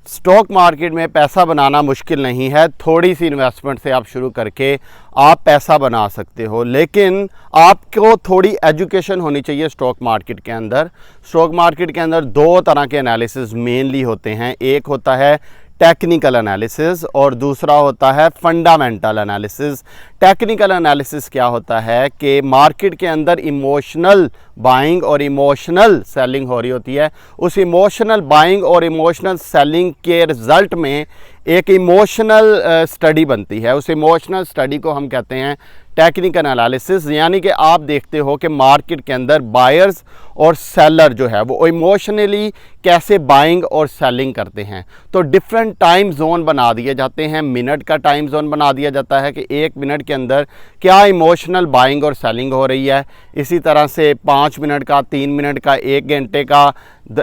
Stock market में पैसा बनाना मुश्किल नहीं है। थोड़ी सी इन्वेस्टमेंट से आप शुरू करके आप पैसा बना सकते हो, लेकिन आपको थोड़ी एजुकेशन होनी चाहिए स्टॉक मार्केट के अंदर। स्टॉक मार्केट के अंदर दो तरह के एनालिसिस मेनली होते हैं। एक होता है टेक्निकल एनालिसिस और दूसरा होता है फंडामेंटल एनालिसिस। टेक्निकल एनालिसिस क्या होता है कि मार्केट के अंदर इमोशनल बाइंग और इमोशनल सेलिंग हो रही होती है। उस इमोशनल बाइंग और इमोशनल सेलिंग के रिज़ल्ट में एक इमोशनल स्टडी बनती है। उस इमोशनल स्टडी को हम कहते हैं टेक्निकल एनालिसिस। यानी कि आप देखते हो कि मार्केट के अंदर बायर्स और सेलर जो है वो इमोशनली कैसे बाइंग और सेलिंग करते हैं। तो डिफरेंट टाइम जोन बना दिए जाते हैं। मिनट का टाइम जोन बना दिया जाता है कि 1 मिनट के अंदर क्या इमोशनल बाइंग और सेलिंग हो रही है। इसी तरह से 5 मिनट का, 3 मिनट का, 1 घंटे का,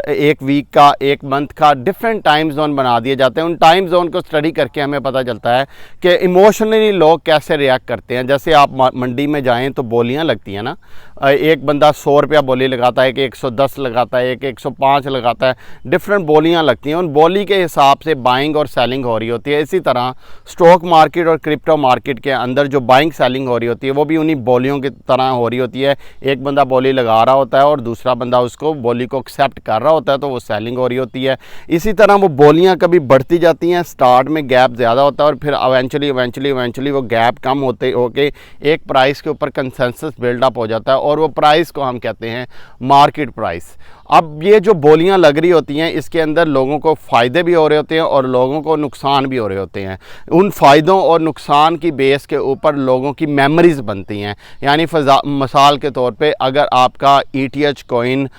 1 वीक का, 1 मंथ का, डिफरेंट टाइम जोन बना दिए जाते हैं। उन टाइम जोन को स्टडी करके हमें पता चलता है कि इमोशनली लोग कैसे रिएक्ट करते हैं। जैसे आप मंडी में जाएं तो बोलियां लगती हैं ना, एक बंदा 100 रुपया बोली लगाता है, कि 110 लगाता है, कि 105 लगाता है, डिफरेंट बोलियां लगती हैं। उन बोली के हिसाब से बाइंग और सेलिंग हो रही होती है। इसी तरह स्टॉक मार्केट और क्रिप्टो मार्केट के अंदर जो बाइंग सेलिंग हो रही होती है वो भी उन्हीं बोलियों की तरह हो रही होती है। एक बंदा बोली लगा रहा होता है और दूसरा बंदा उसको बोली को एक्सेप्ट कर रहा होता है, तो वो सेलिंग हो रही होती है। इसी तरह वो बोलियां कभी बढ़ती जाती हैं, स्टार्ट में गैप ज़्यादा होता है और फिर इवेंचुअली वो गैप कम होते होके एक प्राइस के ऊपर कंसेंसस बिल्डअप हो जाता है और वो प्राइस को हम कहते हैं मार्केट प्राइस। अब ये जो बोलियां लग रही होती हैं इसके अंदर लोगों को फ़ायदे भी हो रहे होते हैं और लोगों को नुकसान भी हो रहे होते हैं। उन फ़ायदों और नुकसान की बेस के ऊपर लोगों की मेमोरीज़ बनती हैं। यानी मिसाल के तौर पे अगर आपका ETH कॉइन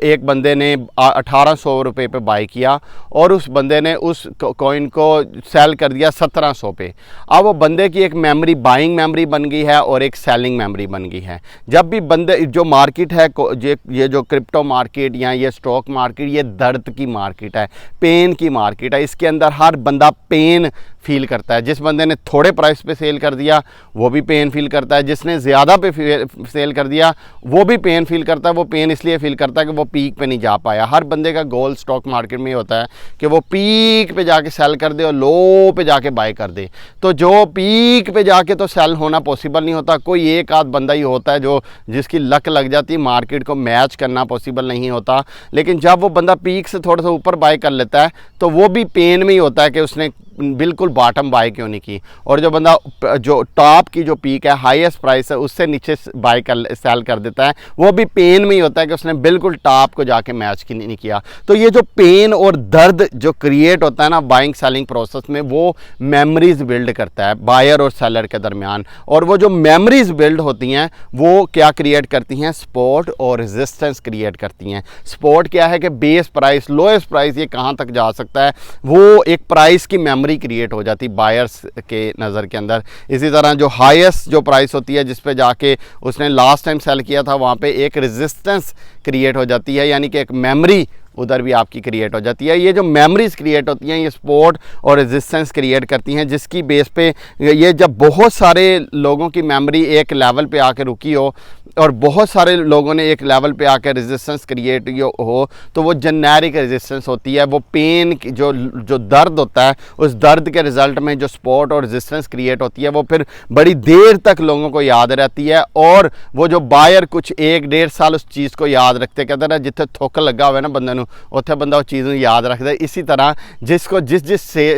एक बंदे ने 1800 रुपये पे बाई किया और उस बंदे ने उस कॉइन को सेल कर दिया 1700 पे। अब वो बंदे की एक मेमोरी, बाइंग मेमोरी बन गई है और एक सेलिंग मेमोरी बन गई है। जब भी बंदे, जो मार्केट है ये जो क्रिप्टो मार्केट या ये स्टॉक मार्केट, ये दर्द की मार्केट है, पेन की मार्केट है। इसके अंदर हर बंदा पेन फील करता है। जिस बंदे ने थोड़े प्राइस पे सेल कर दिया वो भी पेन फील करता है, जिसने ज़्यादा पे सेल कर दिया वो भी पेन फील करता है। वो पेन इसलिए फील करता है कि वो पीक पे नहीं जा पाया। हर बंदे का गोल स्टॉक मार्केट में होता है कि वो पीक पे जाके सेल कर दे और लो पे जाके बाय कर दे। तो जो पीक पे जाके तो सेल होना पॉसिबल नहीं होता। कोई एक आध बंदा ही होता है जो जिसकी लक लग जाती है, मार्केट को मैच करना पॉसिबल नहीं होता। लेकिन जब वो बंदा पीक से थोड़ा सा ऊपर बाय कर लेता है तो वो भी पेन में ही होता है कि उसने बिल्कुल बॉटम बाय क्यों नहीं की। और जो बंदा जो टॉप की जो पीक है, हाईएस्ट प्राइस है, उससे नीचे बाय कर सेल कर देता है, वो भी पेन में ही होता है कि उसने बिल्कुल टॉप को जाके मैच नहीं किया। तो ये जो पेन और दर्द जो क्रिएट होता है ना बाइंग सेलिंग प्रोसेस में, वो मेमोरीज बिल्ड करता है बायर और सेलर के दरमियान। और वो जो मेमोरीज बिल्ड होती हैं वो क्या क्रिएट करती हैं, सपोर्ट और रेजिस्टेंस क्रिएट करती हैं। सपोर्ट क्या है कि बेस प्राइस, लोएस्ट प्राइस ये कहाँ तक जा सकता है, वो एक प्राइस की मेमोरी क्रिएट हो जाती बायर्स के नज़र के अंदर। इसी तरह जो हाईएस्ट जो प्राइस होती है जिस पे जाके उसने लास्ट टाइम सेल किया था, वहाँ पे एक रेजिस्टेंस क्रिएट हो जाती है, यानी कि एक मेमोरी उधर भी आपकी क्रिएट हो जाती है। ये जो मेमोरीज क्रिएट होती हैं ये सपोर्ट और रेजिस्टेंस क्रिएट करती हैं, जिसकी बेस पे ये जब बहुत सारे लोगों की मेमोरी एक लेवल पे आके रुकी हो और बहुत सारे लोगों ने एक लेवल पे आकर रेजिस्टेंस क्रिएट हो, तो वो जेनेरिक रेजिस्टेंस होती है। वो पेन की जो दर्द होता है, उस दर्द के रिज़ल्ट में जो सपोर्ट और रेजिस्टेंस क्रिएट होती है वो फिर बड़ी देर तक लोगों को याद रहती है। और वो जो बायर कुछ 1-1.5 साल उस चीज़ को याद रखते, कहते हैं जिथे थुक लगा हुआ है ना बंदे नूं, उत्थे बंदा वो चीज़ याद रखता है। इसी तरह जिसको जिस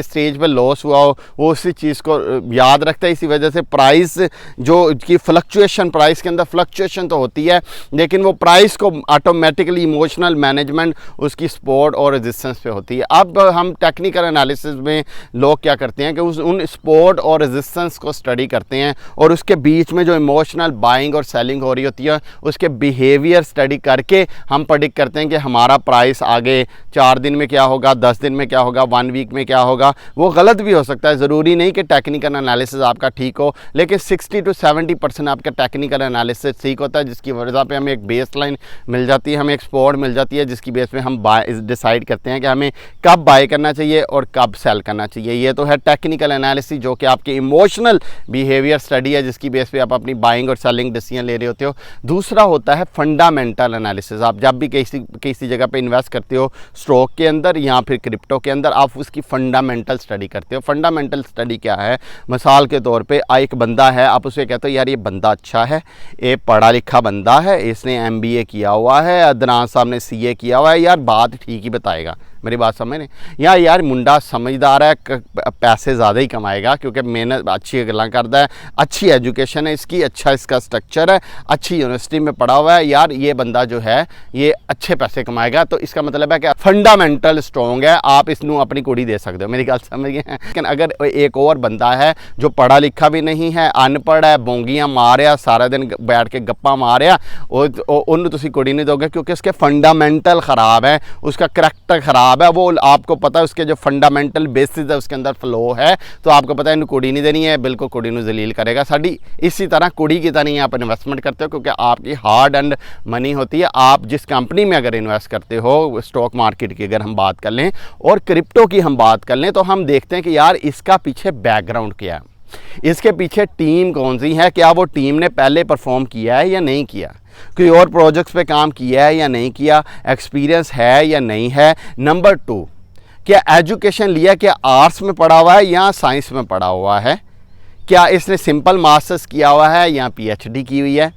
स्टेज पे लॉस हुआ हो वो उसी चीज़ को याद रखता है। इसी वजह से प्राइस जो की फ्लक्चुएशन, प्राइस के अंदर फ्लक्चुएशन तो होती है, लेकिन वो प्राइस को ऑटोमेटिकली इमोशनल मैनेजमेंट उसकी सपोर्ट और रेजिस्टेंस पे होती है। अब हम टेक्निकल एनालिसिस में लोग क्या करते हैं कि उन सपोर्ट और रेजिस्टेंस को स्टडी करते हैं और उसके बीच में जो इमोशनल बाइंग और सेलिंग हो रही होती है उसके बिहेवियर स्टडी करके हम प्रेडिक्ट करते हैं कि हमारा प्राइस आगे 4 दिन में क्या होगा, 10 दिन में क्या होगा, 1 वीक में क्या होगा। वो गलत भी हो सकता है। ज़रूरी नहीं कि टेक्निकल एनालिसिस आपका ठीक हो, लेकिन 60 to 70% आपका टेक्निकल एनालिसिस ठीक ठीक होता है, जिसकी वजह पे हमें एक बेस लाइन मिल जाती है, हमें एक सपोर्ट मिल जाती है, जिसकी बेस पे हम डिसाइड करते हैं कि हमें कब बाय करना चाहिए और कब सेल करना चाहिए। ये तो है टेक्निकल एनालिसिस, जो कि आपके इमोशनल बिहेवियर स्टडी है, जिसकी बेस पे आप अपनी बाइंग और सेलिंग डिसीजन ले रहे होते हो। दूसरा होता है फंडामेंटल एनालिसिस। आप जब भी किसी जगह पे इन्वेस्ट करते हो, स्टॉक के अंदर या फिर क्रिप्टो के अंदर, आप उसकी फंडामेंटल स्टडी करते हो। फंडामेंटल स्टडी क्या है? मिसाल के तौर पे एक बंदा है, आप उसे कहते हो यार ये बंदा अच्छा है, ये पढ़ा लिखा बंदा है, इसने MBA किया हुआ है, अदनान साहब ने CA किया हुआ है, यार बात ठीक ही बताएगा, मेरी बात समझ नहीं, या यार मुंडा समझदार है, पैसे ज़्यादा ही कमाएगा क्योंकि मेहनत अच्छी गल्लां करता है, अच्छी एजुकेशन है इसकी, अच्छा इसका स्ट्रक्चर है, अच्छी यूनिवर्सिटी में पढ़ा हुआ है, यार ये बंदा जो है ये अच्छे पैसे कमाएगा। तो इसका मतलब है कि फंडामेंटल स्ट्रॉन्ग है, आप इसनू अपनी कुड़ी दे सकते हो, मेरी गल समझ गए। लेकिन अगर एक और बंदा है जो पढ़ा लिखा भी नहीं है, अनपढ़ है, बोंगियाँ मारिया, सारा दिन बैठ के गप्पा मारिया, उन्होंने तुसी कुड़ी नहीं दोगे क्योंकि उसके फंडामेंटल ख़राब है, उसका करैक्टर ख़राब है, वो आपको पता है उसके जो फंडामेंटल बेसिस है उसके अंदर फ्लो है, तो आपको पता है इन्हें कुड़ी नहीं देनी है, बिल्कुल कुड़ी ਨੂੰ जलील करेगा साड़ी। इसी तरह कुड़ी की तरह आप इन्वेस्टमेंट करते हो क्योंकि आपकी हार्ड एंड मनी होती है। आप जिस कंपनी में अगर इन्वेस्ट करते हो, स्टॉक मार्केट की अगर हम बात कर लें और क्रिप्टो की हम बात कर लें, तो हम देखते हैं कि यार इसका पीछे बैकग्राउंड क्या है, इसके पीछे टीम कौन सी है, क्या वो टीम ने पहले परफॉर्म किया है या नहीं किया, कोई और प्रोजेक्ट्स पे काम किया है या नहीं किया, एक्सपीरियंस है या नहीं है। नंबर 2, क्या एजुकेशन लिया, क्या आर्ट्स में पढ़ा हुआ है या साइंस में पढ़ा हुआ है, क्या इसने सिंपल मास्टर्स किया हुआ है या PhD की हुई है,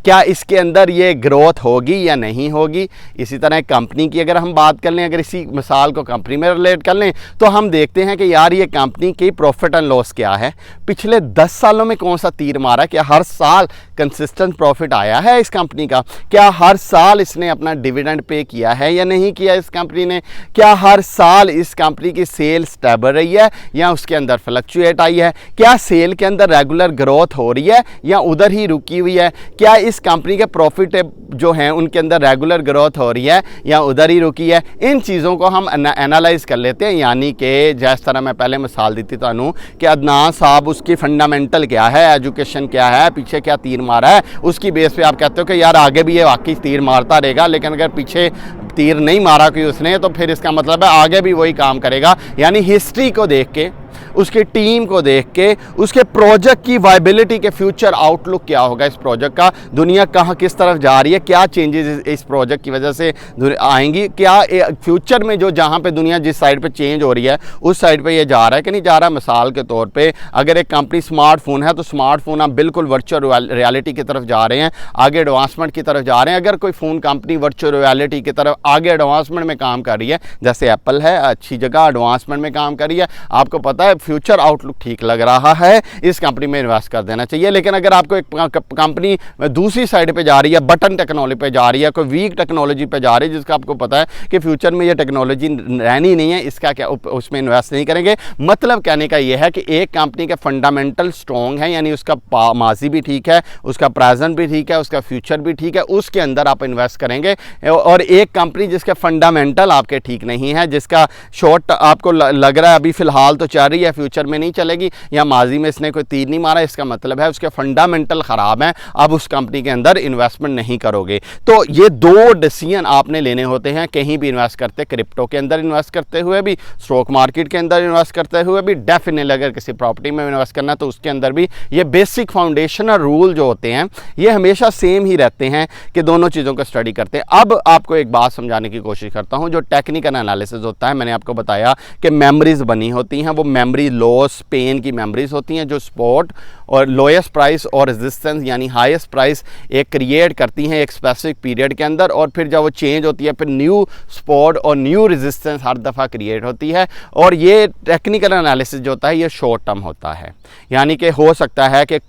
क्या इसके अंदर ये ग्रोथ होगी या नहीं होगी। इसी तरह कंपनी की अगर हम बात कर लें, अगर इसी मिसाल को कंपनी में रिलेट कर लें, तो हम देखते हैं कि यार ये कंपनी की प्रॉफिट एंड लॉस क्या है, पिछले 10 सालों में कौन सा तीर मारा, क्या हर साल कंसिस्टेंट प्रॉफिट आया है इस कंपनी का, क्या हर साल इसने अपना डिविडेंड पे किया है या नहीं किया इस कंपनी ने, क्या हर साल इस कंपनी की सेल स्टेबल रही है या उसके अंदर फ्लक्चुएट आई है, क्या सेल के अंदर रेगुलर ग्रोथ हो रही है या उधर ही रुकी हुई है, क्या इस कंपनी के प्रॉफिट जो हैं उनके अंदर रेगुलर ग्रोथ हो रही है या उधर ही रुकी है। इन चीज़ों को हम एनालाइज कर लेते हैं। यानी कि जिस तरह मैं पहले मिसाल दी थी तुहानू कि अदनान साहब उसकी फंडामेंटल क्या है, एजुकेशन क्या है, पीछे क्या तीर मारा है, उसकी बेस पे आप कहते हो कि यार आगे भी ये वाकई तीर मारता रहेगा, लेकिन अगर पीछे तीर नहीं मारा कोई उसने, तो फिर इसका मतलब है आगे भी वही काम करेगा। यानी हिस्ट्री को देख के, उसकी टीम को देख के, उसके प्रोजेक्ट की वायबिलिटी के फ्यूचर आउटलुक क्या होगा इस प्रोजेक्ट का, दुनिया कहाँ किस तरफ जा रही है, क्या चेंजेस इस प्रोजेक्ट की वजह से आएंगी, क्या फ्यूचर में जो जहाँ पे दुनिया जिस साइड पे चेंज हो रही है उस साइड पे ये जा रहा है कि नहीं जा रहा। मिसाल के तौर पे अगर एक कंपनी स्मार्टफोन है, तो स्मार्टफोन आप बिल्कुल वर्चुअल रियलिटी की तरफ जा रहे हैं, आगे एडवांसमेंट की तरफ जा रहे हैं। अगर कोई फ़ोन कंपनी वर्चुअल रियलिटी की तरफ आगे एडवांसमेंट में काम कर रही है, जैसे एप्पल है, अच्छी जगह एडवांसमेंट में काम कर रही है, आपको पता है फ्यूचर आउटलुक ठीक लग रहा है, इस कंपनी में इन्वेस्ट कर देना चाहिए। लेकिन अगर आपको एक कंपनी दूसरी साइड पे जा रही है, बटन टेक्नोलॉजी पे जा रही है, कोई वीक टेक्नोलॉजी पे जा रही है, जिसका आपको पता है कि फ्यूचर में ये टेक्नोलॉजी रहनी नहीं है, इसका क्या उसमें इन्वेस्ट नहीं करेंगे। मतलब कहने का ये है कि एक कंपनी के फंडामेंटल स्ट्रॉन्ग है, यानी उसका माजी भी ठीक है, उसका प्रेजेंट भी ठीक है, उसका फ्यूचर भी ठीक है, उसके अंदर आप इन्वेस्ट करेंगे। और एक कंपनी जिसके फंडामेंटल आपके ठीक नहीं है, जिसका शॉर्ट आपको लग रहा है अभी फिलहाल तो चल रही है, फ्यूचर में नहीं चलेगी, या माजी में इसने कोई तीर नहीं मारा, इसका मतलब है उसके फंडामेंटल ख़राब हैं, अब उस कंपनी के अंदर इन्वेस्टमेंट नहीं करोगे। तो ये 2 डिसीजन आपने लेने होते हैं कहीं भी इन्वेस्ट करते, क्रिप्टो के अंदर इन्वेस्ट करते हुए भी, स्टॉक मार्केट के अंदर इन्वेस्ट करते हुए भी, डेफिनेटली अगर किसी प्रॉपर्टी में इन्वेस्ट करना तो उसके अंदर भी ये बेसिक फाउंडेशनल रूल जो होते हैं ये हमेशा सेम ही रहते हैं कि दोनों चीज़ों को स्टडी करते हैं। अब आपको एक बात समझाने की कोशिश करता हूँ, जो टेक्निकल एनालिसिस होता है, मैंने आपको बताया कि मेमोरीज बनी होती हैं, वो मेमोरी लॉस पेन की मेमोरीज होती हैं जो सपोर्ट और लोएस्ट प्राइस और रेजिस्टेंस यानी हाईएस्ट प्राइस एक क्रिएट करती हैं एक स्पेसिफिक पीरियड के अंदर, और फिर जब वो चेंज होती है फिर न्यू सपोर्ट और न्यू रेजिस्टेंस हर दफ़ा क्रिएट होती है। और ये टेक्निकल एनालिसिस जो होता है ये शॉर्ट टर्म होता है, यानी कि हो सकता है कि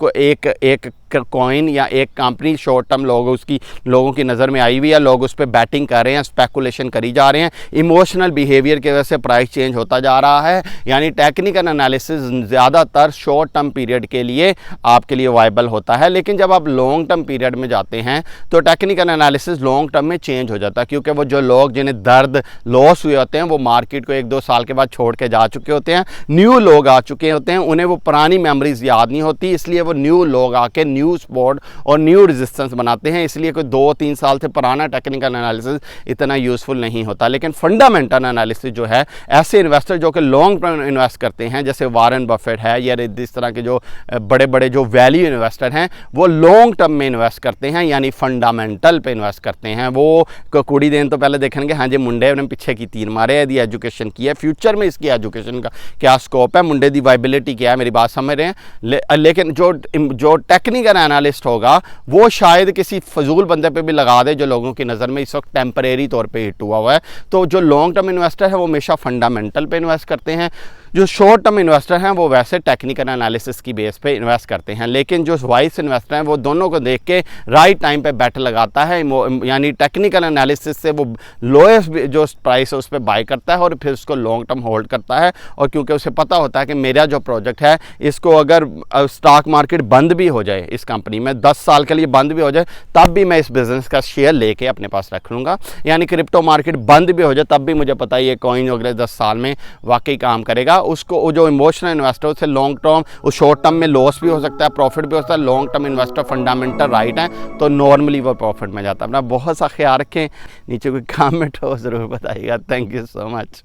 एक कॉइन या एक कंपनी शॉर्ट टर्म लोगों की नज़र में आई हुई है, लोग उस पर बैटिंग कर रहे हैं, स्पेकुलेशन करी जा रहे हैं, इमोशनल बिहेवियर की वजह से प्राइस चेंज होता जा रहा है। यानी टेक्निकल एनालिसिस ज़्यादातर शॉर्ट टर्म पीरियड के लिए आपके लिए वायबल होता है, लेकिन जब आप लॉन्ग टर्म पीरियड में जाते हैं तो टेक्निकल एनालिसिस लॉन्ग टर्म में चेंज हो जाता है, क्योंकि वो जो लोग जिन्हें दर्द लॉस हुए होते हैं वो मार्केट को 1-2 साल के बाद छोड़ के जा चुके होते हैं, न्यू लोग आ चुके होते हैं, उन्हें वो पुरानी मेमोरीज याद नहीं होती, इसलिए वो न्यू लोग आके न्यू न्यू सपोर्ट और न्यू रेजिस्टेंस बनाते हैं, इसलिए कोई 2-3 साल से पुराना टेक्निकल एनालिसिस इतना यूज़फुल नहीं होता। लेकिन फंडामेंटल एनालिसिस जो है, ऐसे इन्वेस्टर जो कि लॉन्ग टर्म इन्वेस्ट करते हैं, जैसे वारेन बफेट है या इस तरह के जो बड़े बड़े जो वैल्यू इन्वेस्टर हैं, वो लॉन्ग टर्म में इन्वेस्ट करते हैं, यानी फंडामेंटल पे इन्वेस्ट करते हैं। वो कुड़ी देन तो पहले देखेंगे हाँ जी मुंडे ने पीछे की तीर मारे, यदि एजुकेशन की है, फ्यूचर में इसकी एजुकेशन का क्या स्कोप है, मुंडे की वाइबिलिटी क्या है, मेरी बात समझ रहे हैं। लेकिन जो टेक्निकल एनालिस्ट होगा वो शायद किसी फजूल बंदे पे भी लगा दे जो लोगों की नज़र में इस वक्त टेम्परेरी तौर पे हिट हुआ है। तो जो लॉन्ग टर्म इन्वेस्टर है वो हमेशा फंडामेंटल पे इन्वेस्ट करते हैं, जो शॉर्ट टर्म इन्वेस्टर हैं वो वैसे टेक्निकल एनालिसिस की बेस पे इन्वेस्ट करते हैं। लेकिन जो वाइस इन्वेस्टर हैं वो दोनों को देख के राइट टाइम पे बेट लगाता है, यानी टेक्निकल एनालिसिस से वो लोएस्ट जो प्राइस है उस पर बाय करता है और फिर उसको लॉन्ग टर्म होल्ड करता है। और क्योंकि उसे पता होता है कि मेरा जो प्रोजेक्ट है इसको अगर स्टॉक मार्केट बंद भी हो जाए, इस कंपनी में 10 साल के लिए बंद भी हो जाए, तब भी मैं इस बिज़नेस का शेयर लेके अपने पास रख लूँगा। यानी क्रिप्टो मार्केट बंद भी हो जाए तब भी मुझे पता है ये कॉइन अगले 10 साल में वाकई काम करेगा। उसको जो इमोशनल इन्वेस्टर उसे लॉन्ग टर्म, उस शॉर्ट टर्म में लॉस भी हो सकता है, प्रॉफिट भी हो सकता है। Long term investor fundamental right है तो नॉर्मली वो प्रॉफिट में जाता है। अपना बहुत सा ख्याल रखें। नीचे कोई कमेंट हो ज़रूर बताइएगा। Thank you so much.